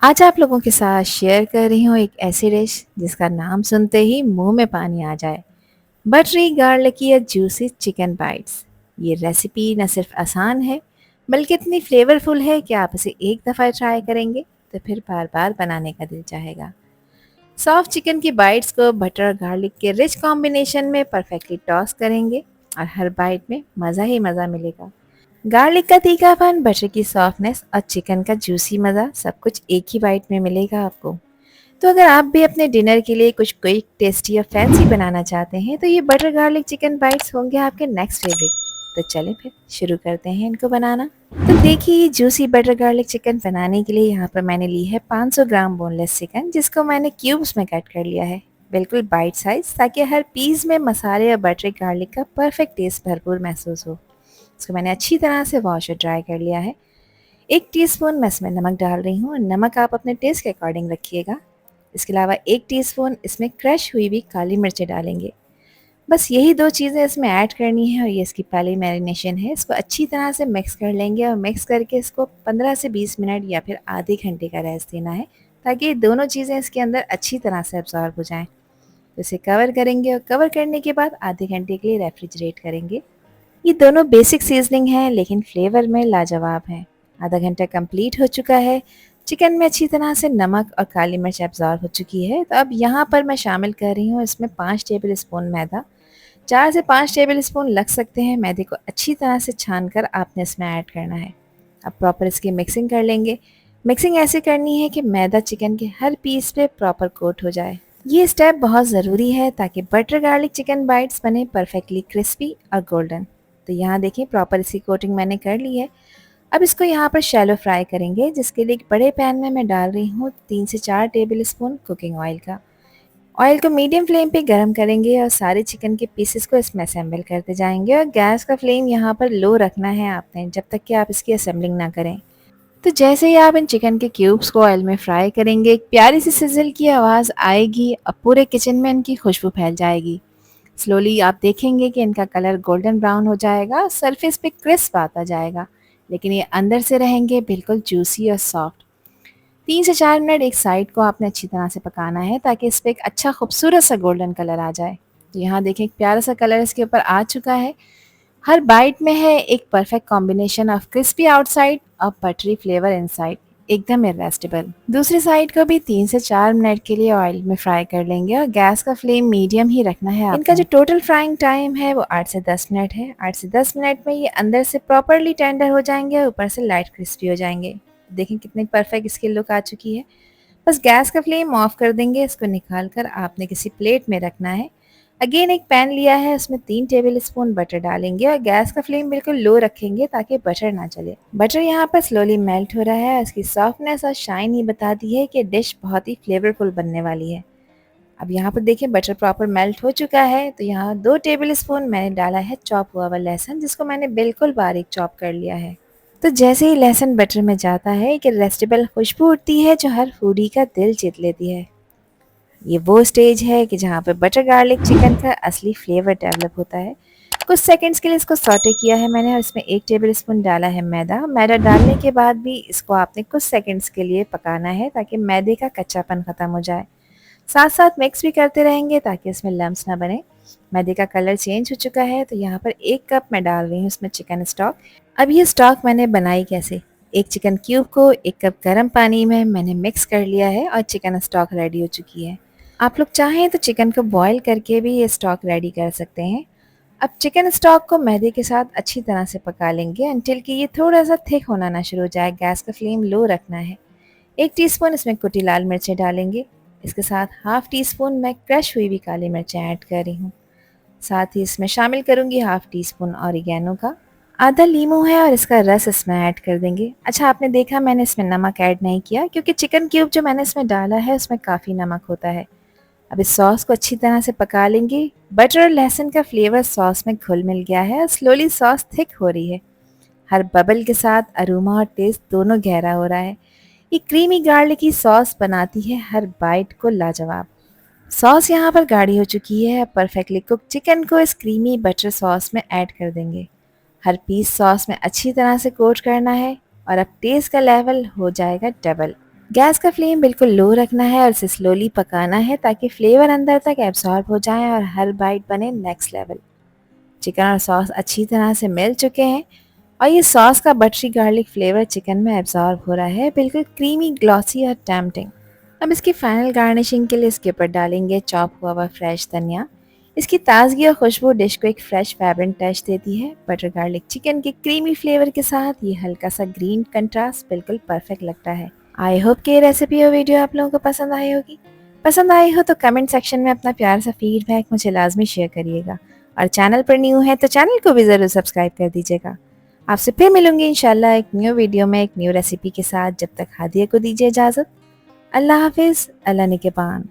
आज आप लोगों के साथ शेयर कर रही हूँ एक ऐसी डिश जिसका नाम सुनते ही मुंह में पानी आ जाए। बटरी गार्लिकी या जूसी चिकन बाइट्स। ये रेसिपी न सिर्फ आसान है बल्कि इतनी फ्लेवरफुल है कि आप इसे एक दफ़ा ट्राई करेंगे तो फिर बार बार बनाने का दिल चाहेगा। सॉफ्ट चिकन की बाइट्स को बटर और गार्लिक के रिच कॉम्बिनेशन में परफेक्टली टॉस करेंगे और हर बाइट में मज़ा ही मज़ा मिलेगा। गार्लिक का तीखापन, बटर की सॉफ्टनेस और चिकन का जूसी मज़ा सब कुछ एक ही बाइट में मिलेगा आपको। तो अगर आप भी अपने डिनर के लिए कुछ क्विक, टेस्टी और फैंसी बनाना चाहते हैं तो ये बटर गार्लिक चिकन बाइट्स होंगे आपके नेक्स्ट फेवरेट। तो चलें फिर शुरू करते हैं इनको बनाना। तो देखिए, जूसी बटर गार्लिक चिकन बनाने के लिए यहाँ पर मैंने ली है 500 ग्राम बोनलेस चिकन, जिसको मैंने क्यूब्स में कट कर लिया है, बिल्कुल बाइट साइज, ताकि हर पीस में मसाले और बटर गार्लिक का परफेक्ट टेस्ट भरपूर महसूस हो। इसको मैंने अच्छी तरह से वॉश और ड्राई कर लिया है। 1 टीस्पून मैं इसमें नमक डाल रही हूँ और नमक आप अपने टेस्ट के अकॉर्डिंग रखिएगा। इसके अलावा 1 टीस्पून इसमें क्रश हुई हुई काली मिर्चें डालेंगे। बस यही 2 चीज़ें इसमें ऐड करनी है और ये इसकी पहली मैरिनेशन है। इसको अच्छी तरह से मिक्स कर लेंगे और मिक्स करके इसको 15 से 20 मिनट या फिर आधे घंटे का रेस्ट देना है, ताकि ये दोनों चीज़ें इसके अंदर अच्छी तरह से एब्ज़ॉर्ब हो जाएँ। तो इसे कवर करेंगे और कवर करने के बाद आधे घंटे के लिए रेफ्रिजरेट करेंगे। ये दोनों बेसिक सीजनिंग हैं लेकिन फ्लेवर में लाजवाब हैं। आधा घंटा कंप्लीट हो चुका है। चिकन में अच्छी तरह से नमक और काली मिर्च एब्जॉर्ब हो चुकी है। तो अब यहाँ पर मैं शामिल कर रही हूँ इसमें 5 टेबल स्पून मैदा। 4 से 5 टेबल स्पून लग सकते हैं। मैदे को अच्छी तरह से छान कर आपने इसमें ऐड करना है। अब प्रॉपर इसकी मिक्सिंग कर लेंगे। मिक्सिंग ऐसे करनी है कि मैदा चिकन के हर पीस पे प्रॉपर कोट हो जाए। ये स्टेप बहुत ज़रूरी है ताकि बटर गार्लिक चिकन बाइट्स बने परफेक्टली क्रिस्पी और गोल्डन। तो यहाँ देखिए, प्रॉपर इसकी कोटिंग मैंने कर ली है। अब इसको यहाँ पर शैलो फ्राई करेंगे, जिसके लिए एक बड़े पैन में मैं डाल रही हूँ 3 से 4 टेबल स्पून कुकिंग ऑयल का। ऑयल को मीडियम फ्लेम पे गरम करेंगे और सारे चिकन के पीसेस को इसमें असेंबल करते जाएंगे और गैस का फ्लेम यहाँ पर लो रखना है आपने, जब तक कि आप इसकी असेंबलिंग ना करें। तो जैसे ही आप इन चिकन के क्यूब्स को ऑयल में फ्राई करेंगे, एक प्यारी सी सिजल की आवाज़ आएगी और पूरे किचन में इनकी खुशबू फैल जाएगी। स्लोली आप देखेंगे कि इनका कलर गोल्डन ब्राउन हो जाएगा, सरफेस पे क्रिस्प आता जाएगा, लेकिन ये अंदर से रहेंगे बिल्कुल जूसी और सॉफ्ट। 3 से 4 मिनट एक साइड को आपने अच्छी तरह से पकाना है ताकि इस पर एक अच्छा खूबसूरत सा गोल्डन कलर आ जाए। तो यहाँ देखें, एक प्यारा सा कलर इसके ऊपर आ चुका है। हर बाइट में है एक perfect combination of crispy outside और बटरी फ्लेवर इनसाइड, एकदम इरेसिस्टिबल। दूसरी साइड को भी 3 से 4 मिनट के लिए ऑयल में फ्राई कर लेंगे और गैस का फ्लेम मीडियम ही रखना है आपको। इनका जो टोटल फ्राइंग टाइम है वो 8 से 10 मिनट है। 8 से 10 मिनट में ये अंदर से प्रॉपरली टेंडर हो जाएंगे और ऊपर से लाइट क्रिस्पी हो जाएंगे। देखें कितनी परफेक्ट इसकी लुक आ चुकी है। बस गैस का फ्लेम ऑफ कर देंगे। इसको निकाल कर आपने किसी प्लेट में रखना है। अगेन एक पैन लिया है, उसमें 3 टेबल स्पून बटर डालेंगे और गैस का फ्लेम बिल्कुल लो रखेंगे ताकि बटर ना जले। बटर यहाँ पर स्लोली मेल्ट हो रहा है। इसकी सॉफ्टनेस और शाइन ही बताती है कि डिश बहुत ही फ्लेवरफुल बनने वाली है। अब यहाँ पर देखिए, बटर प्रॉपर मेल्ट हो चुका है। तो यहाँ 2 टेबल स्पून मैंने डाला है चॉप हुआ हुआ लहसुन, जिसको मैंने बिल्कुल बारीक चॉप कर लिया है। तो जैसे ही लहसुन बटर में जाता है, एक रेस्टेबल खुशबू उठती है जो हर फूडी का दिल जीत लेती है। ये वो स्टेज है कि जहाँ पे बटर गार्लिक चिकन का असली फ्लेवर डेवलप होता है। कुछ सेकंड्स के लिए इसको सॉटे किया है मैंने और इसमें 1 टेबल स्पून डाला है मैदा। मैदा डालने के बाद भी इसको आपने कुछ सेकंड्स के लिए पकाना है ताकि मैदे का कच्चापन ख़त्म हो जाए। साथ साथ मिक्स भी करते रहेंगे ताकि इसमें लम्स ना बने। मैदे का कलर चेंज हो चुका है। तो यहाँ पर 1 कप मैं डाल रही हूँ इसमें चिकन स्टॉक। अब ये स्टॉक मैंने बनाई कैसे, एक चिकन क्यूब को 1 कप गर्म पानी में मैंने मिक्स कर लिया है और चिकन स्टॉक रेडी हो चुकी है। आप लोग चाहें तो चिकन को बॉईल करके भी ये स्टॉक रेडी कर सकते हैं। अब चिकन स्टॉक को मैदे के साथ अच्छी तरह से पका लेंगे अंटिल कि ये थोड़ा सा थिक होना ना शुरू हो जाए। गैस का फ्लेम लो रखना है। 1 टीस्पून इसमें कुटी लाल मिर्चें डालेंगे। इसके साथ हाफ टी स्पून मैं क्रश हुई हुई काली मिर्चें ऐड कर रही हूँ। साथ ही इसमें शामिल करूँगी हाफ टी स्पून ऑरिगेनो का। आधा लीमू है और इसका रस इसमें ऐड कर देंगे। अच्छा, आपने देखा मैंने इसमें नमक ऐड नहीं किया क्योंकि चिकन क्यूब जो मैंने इसमें डाला है उसमें काफ़ी नमक होता है। अब इस सॉस को अच्छी तरह से पका लेंगे। बटर और लहसुन का फ्लेवर सॉस में घुल मिल गया है और स्लोली सॉस थिक हो रही है। हर बबल के साथ अरोमा और टेस्ट दोनों गहरा हो रहा है। ये क्रीमी गार्लिक की सॉस बनाती है हर बाइट को लाजवाब। सॉस यहाँ पर गाढ़ी हो चुकी है। परफेक्टली कुक चिकन को इस क्रीमी बटर सॉस में ऐड कर देंगे। हर पीस सॉस में अच्छी तरह से कोट करना है और अब टेस्ट का लेवल हो जाएगा डबल। गैस का फ्लेम बिल्कुल लो रखना है और इसे स्लोली पकाना है ताकि फ्लेवर अंदर तक एब्सॉर्ब हो जाए और हर बाइट बने नेक्स्ट लेवल। चिकन और सॉस अच्छी तरह से मिल चुके हैं और ये सॉस का बटरी गार्लिक फ्लेवर चिकन में एब्जॉर्ब हो रहा है, बिल्कुल क्रीमी, ग्लॉसी और टेम्पटिंग। अब इसकी फाइनल गार्निशिंग के लिए इसके ऊपर डालेंगे चॉप हुआ हुआ फ्रेश धनिया। इसकी ताजगी और खुशबू डिश को एक फ्रेश वाइब्रेंट टच देती है। बटर गार्लिक चिकन के क्रीमी फ्लेवर के साथ ये हल्का सा ग्रीन कंट्रास्ट बिल्कुल परफेक्ट लगता है। आई होप कि ये रेसिपी और वीडियो आप लोगों को पसंद आई होगी। पसंद आई हो तो कमेंट सेक्शन में अपना प्यार सा फीडबैक मुझे लाजमी शेयर करिएगा और चैनल पर न्यू है तो चैनल को भी ज़रूर सब्सक्राइब कर दीजिएगा। आपसे फिर मिलूंगी इंशाल्लाह एक न्यू वीडियो में एक न्यू रेसिपी के साथ। जब तक हादिया को दीजिए इजाज़त। अल्लाह हाफिज़, अल्लाह निगहबान।